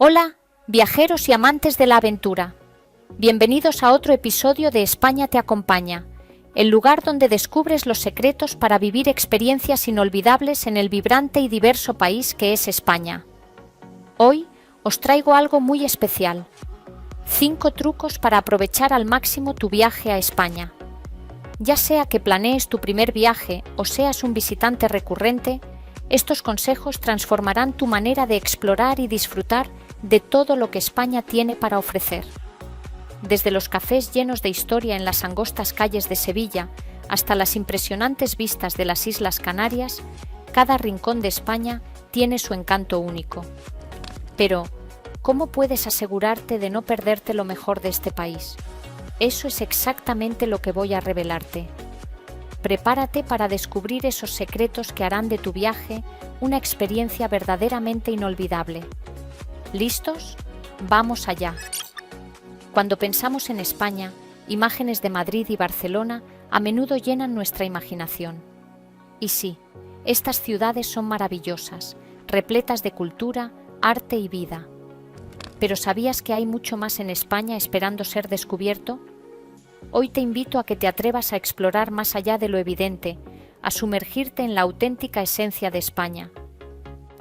Hola, viajeros y amantes de la aventura. Bienvenidos a otro episodio de España te acompaña, el lugar donde descubres los secretos para vivir experiencias inolvidables en el vibrante y diverso país que es España. Hoy os traigo algo muy especial: 5 trucos para aprovechar al máximo tu viaje a España. Ya sea que planees tu primer viaje o seas un visitante recurrente, estos consejos transformarán tu manera de explorar y disfrutar de todo lo que España tiene para ofrecer. Desde los cafés llenos de historia en las angostas calles de Sevilla hasta las impresionantes vistas de las Islas Canarias, cada rincón de España tiene su encanto único. Pero, ¿cómo puedes asegurarte de no perderte lo mejor de este país? Eso es exactamente lo que voy a revelarte. Prepárate para descubrir esos secretos que harán de tu viaje una experiencia verdaderamente inolvidable. ¿Listos? ¡Vamos allá! Cuando pensamos en España, imágenes de Madrid y Barcelona a menudo llenan nuestra imaginación. Y sí, estas ciudades son maravillosas, repletas de cultura, arte y vida. ¿Pero sabías que hay mucho más en España esperando ser descubierto? Hoy te invito a que te atrevas a explorar más allá de lo evidente, a sumergirte en la auténtica esencia de España.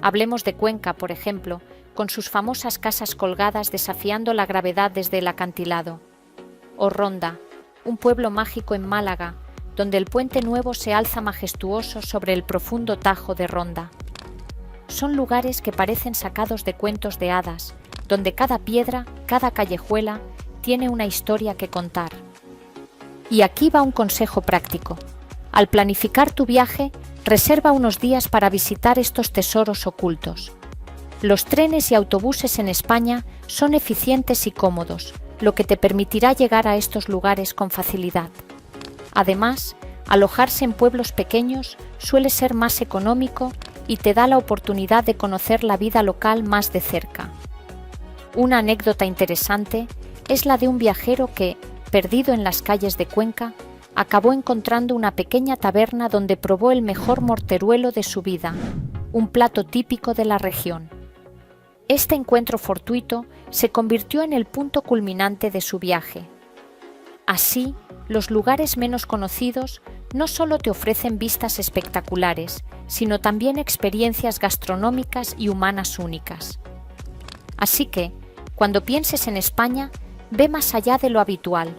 Hablemos de Cuenca, por ejemplo, con sus famosas casas colgadas desafiando la gravedad desde el acantilado. O Ronda, un pueblo mágico en Málaga, donde el Puente Nuevo se alza majestuoso sobre el profundo Tajo de Ronda. Son lugares que parecen sacados de cuentos de hadas, donde cada piedra, cada callejuela, tiene una historia que contar. Y aquí va un consejo práctico. Al planificar tu viaje, reserva unos días para visitar estos tesoros ocultos. Los trenes y autobuses en España son eficientes y cómodos, lo que te permitirá llegar a estos lugares con facilidad. Además, alojarse en pueblos pequeños suele ser más económico y te da la oportunidad de conocer la vida local más de cerca. Una anécdota interesante es la de un viajero que, perdido en las calles de Cuenca, acabó encontrando una pequeña taberna donde probó el mejor morteruelo de su vida, un plato típico de la región. Este encuentro fortuito se convirtió en el punto culminante de su viaje. Así, los lugares menos conocidos no solo te ofrecen vistas espectaculares, sino también experiencias gastronómicas y humanas únicas. Así que, cuando pienses en España, ve más allá de lo habitual.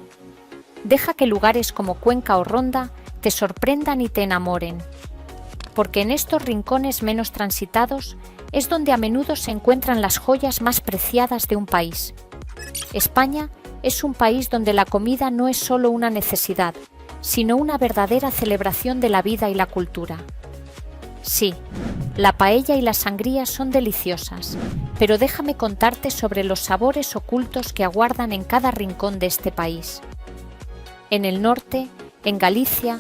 Deja que lugares como Cuenca o Ronda te sorprendan y te enamoren, porque en estos rincones menos transitados es donde a menudo se encuentran las joyas más preciadas de un país. España es un país donde la comida no es solo una necesidad, sino una verdadera celebración de la vida y la cultura. Sí, la paella y la sangría son deliciosas, pero déjame contarte sobre los sabores ocultos que aguardan en cada rincón de este país. En el norte, en Galicia,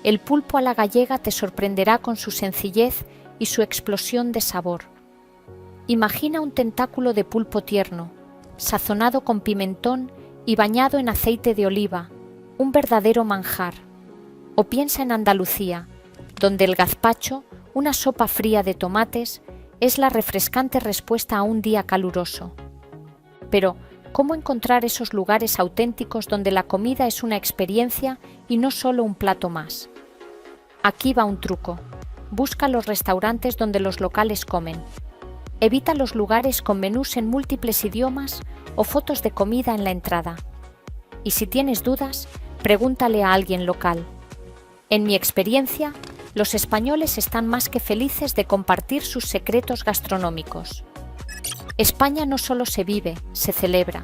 el pulpo a la gallega te sorprenderá con su sencillez y su explosión de sabor. Imagina un tentáculo de pulpo tierno, sazonado con pimentón y bañado en aceite de oliva, un verdadero manjar. O piensa en Andalucía, donde el gazpacho, una sopa fría de tomates, es la refrescante respuesta a un día caluroso. Pero, ¿cómo encontrar esos lugares auténticos donde la comida es una experiencia y no solo un plato más? Aquí va un truco. Busca los restaurantes donde los locales comen. Evita los lugares con menús en múltiples idiomas o fotos de comida en la entrada. Y si tienes dudas, pregúntale a alguien local. En mi experiencia, los españoles están más que felices de compartir sus secretos gastronómicos. España no solo se vive, se celebra.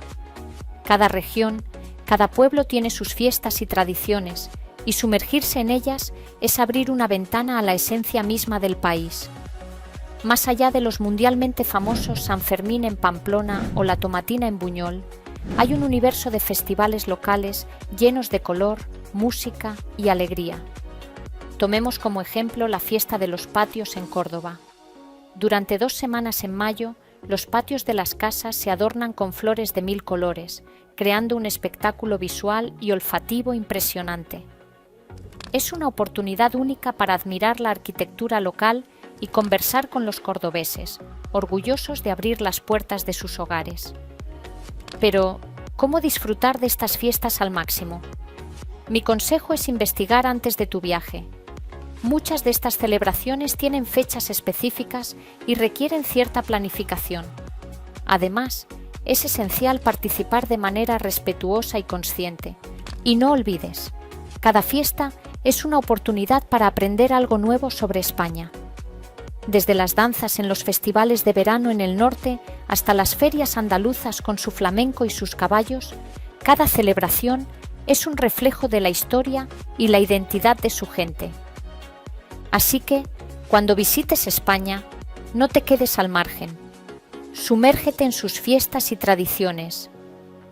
Cada región, cada pueblo tiene sus fiestas y tradiciones, y sumergirse en ellas es abrir una ventana a la esencia misma del país. Más allá de los mundialmente famosos San Fermín en Pamplona o la Tomatina en Buñol, hay un universo de festivales locales llenos de color, música y alegría. Tomemos como ejemplo la Fiesta de los Patios en Córdoba. Durante 2 semanas en mayo, los patios de las casas se adornan con flores de 1000 colores, creando un espectáculo visual y olfativo impresionante. Es una oportunidad única para admirar la arquitectura local y conversar con los cordobeses, orgullosos de abrir las puertas de sus hogares. Pero, ¿cómo disfrutar de estas fiestas al máximo? Mi consejo es investigar antes de tu viaje. Muchas de estas celebraciones tienen fechas específicas y requieren cierta planificación. Además, es esencial participar de manera respetuosa y consciente. Y no olvides, cada fiesta es una oportunidad para aprender algo nuevo sobre España. Desde las danzas en los festivales de verano en el norte hasta las ferias andaluzas con su flamenco y sus caballos, cada celebración es un reflejo de la historia y la identidad de su gente. Así que, cuando visites España, no te quedes al margen. Sumérgete en sus fiestas y tradiciones.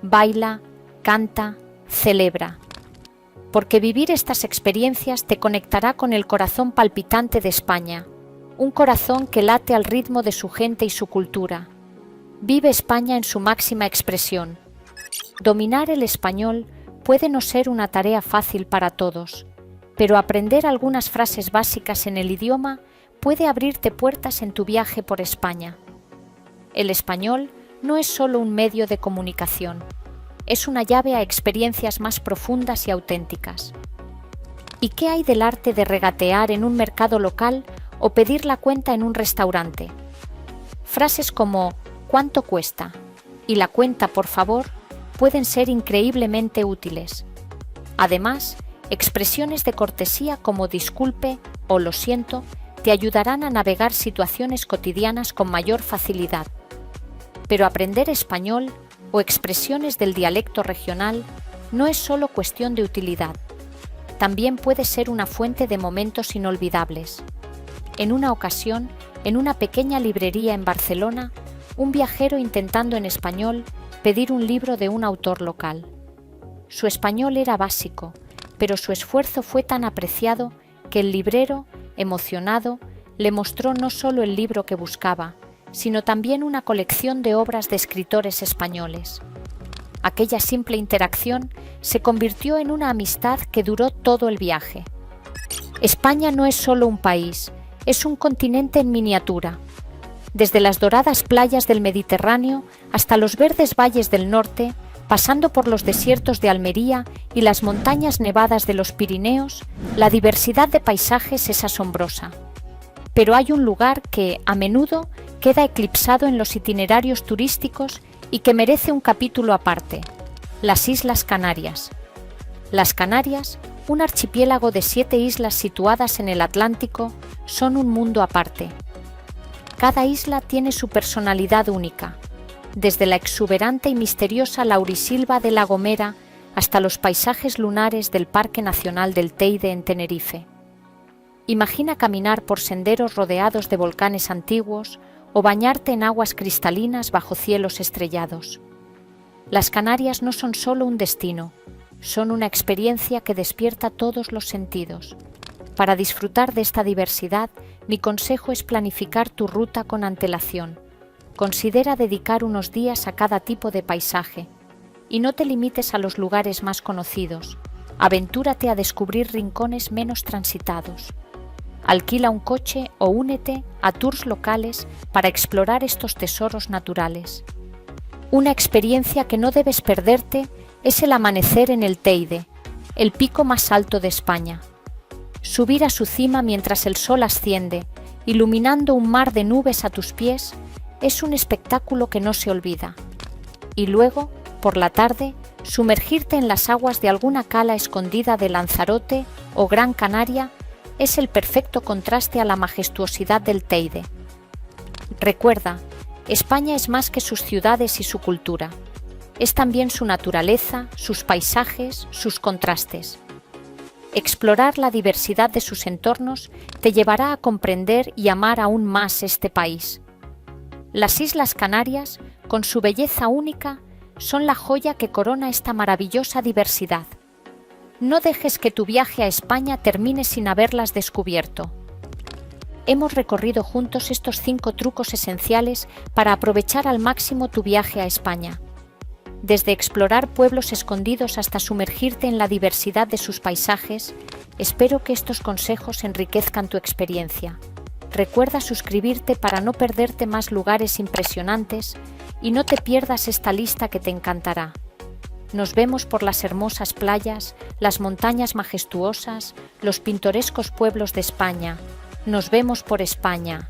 Baila, canta, celebra. Porque vivir estas experiencias te conectará con el corazón palpitante de España, un corazón que late al ritmo de su gente y su cultura. Vive España en su máxima expresión. Dominar el español puede no ser una tarea fácil para todos, pero aprender algunas frases básicas en el idioma puede abrirte puertas en tu viaje por España. El español no es solo un medio de comunicación, es una llave a experiencias más profundas y auténticas. ¿Y qué hay del arte de regatear en un mercado local o pedir la cuenta en un restaurante? Frases como ¿cuánto cuesta? Y la cuenta, por favor, pueden ser increíblemente útiles. Además, expresiones de cortesía como disculpe o lo siento te ayudarán a navegar situaciones cotidianas con mayor facilidad. Pero aprender español o expresiones del dialecto regional no es solo cuestión de utilidad. También puede ser una fuente de momentos inolvidables. En una ocasión, en una pequeña librería en Barcelona, un viajero intentando en español pedir un libro de un autor local. Su español era básico, pero su esfuerzo fue tan apreciado que el librero, emocionado, le mostró no solo el libro que buscaba, sino también una colección de obras de escritores españoles. Aquella simple interacción se convirtió en una amistad que duró todo el viaje. España no es solo un país, es un continente en miniatura. Desde las doradas playas del Mediterráneo hasta los verdes valles del norte, pasando por los desiertos de Almería y las montañas nevadas de los Pirineos, la diversidad de paisajes es asombrosa. Pero hay un lugar que, a menudo, queda eclipsado en los itinerarios turísticos y que merece un capítulo aparte: las Islas Canarias. Las Canarias, un archipiélago de 7 islas situadas en el Atlántico, son un mundo aparte. Cada isla tiene su personalidad única, desde la exuberante y misteriosa laurisilva de La Gomera hasta los paisajes lunares del Parque Nacional del Teide en Tenerife. Imagina caminar por senderos rodeados de volcanes antiguos o bañarte en aguas cristalinas bajo cielos estrellados. Las Canarias no son solo un destino, son una experiencia que despierta todos los sentidos. Para disfrutar de esta diversidad, mi consejo es planificar tu ruta con antelación. Considera dedicar unos días a cada tipo de paisaje y no te limites a los lugares más conocidos. Aventúrate a descubrir rincones menos transitados. Alquila un coche o únete a tours locales para explorar estos tesoros naturales. Una experiencia que no debes perderte es el amanecer en el Teide, el pico más alto de España. Subir a su cima mientras el sol asciende, iluminando un mar de nubes a tus pies, es un espectáculo que no se olvida. Y luego, por la tarde, sumergirte en las aguas de alguna cala escondida de Lanzarote o Gran Canaria es el perfecto contraste a la majestuosidad del Teide. Recuerda, España es más que sus ciudades y su cultura. Es también su naturaleza, sus paisajes, sus contrastes. Explorar la diversidad de sus entornos te llevará a comprender y amar aún más este país. Las Islas Canarias, con su belleza única, son la joya que corona esta maravillosa diversidad. No dejes que tu viaje a España termine sin haberlas descubierto. Hemos recorrido juntos estos 5 trucos esenciales para aprovechar al máximo tu viaje a España. Desde explorar pueblos escondidos hasta sumergirte en la diversidad de sus paisajes, espero que estos consejos enriquezcan tu experiencia. Recuerda suscribirte para no perderte más lugares impresionantes y no te pierdas esta lista que te encantará. Nos vemos por las hermosas playas, las montañas majestuosas, los pintorescos pueblos de España. Nos vemos por España.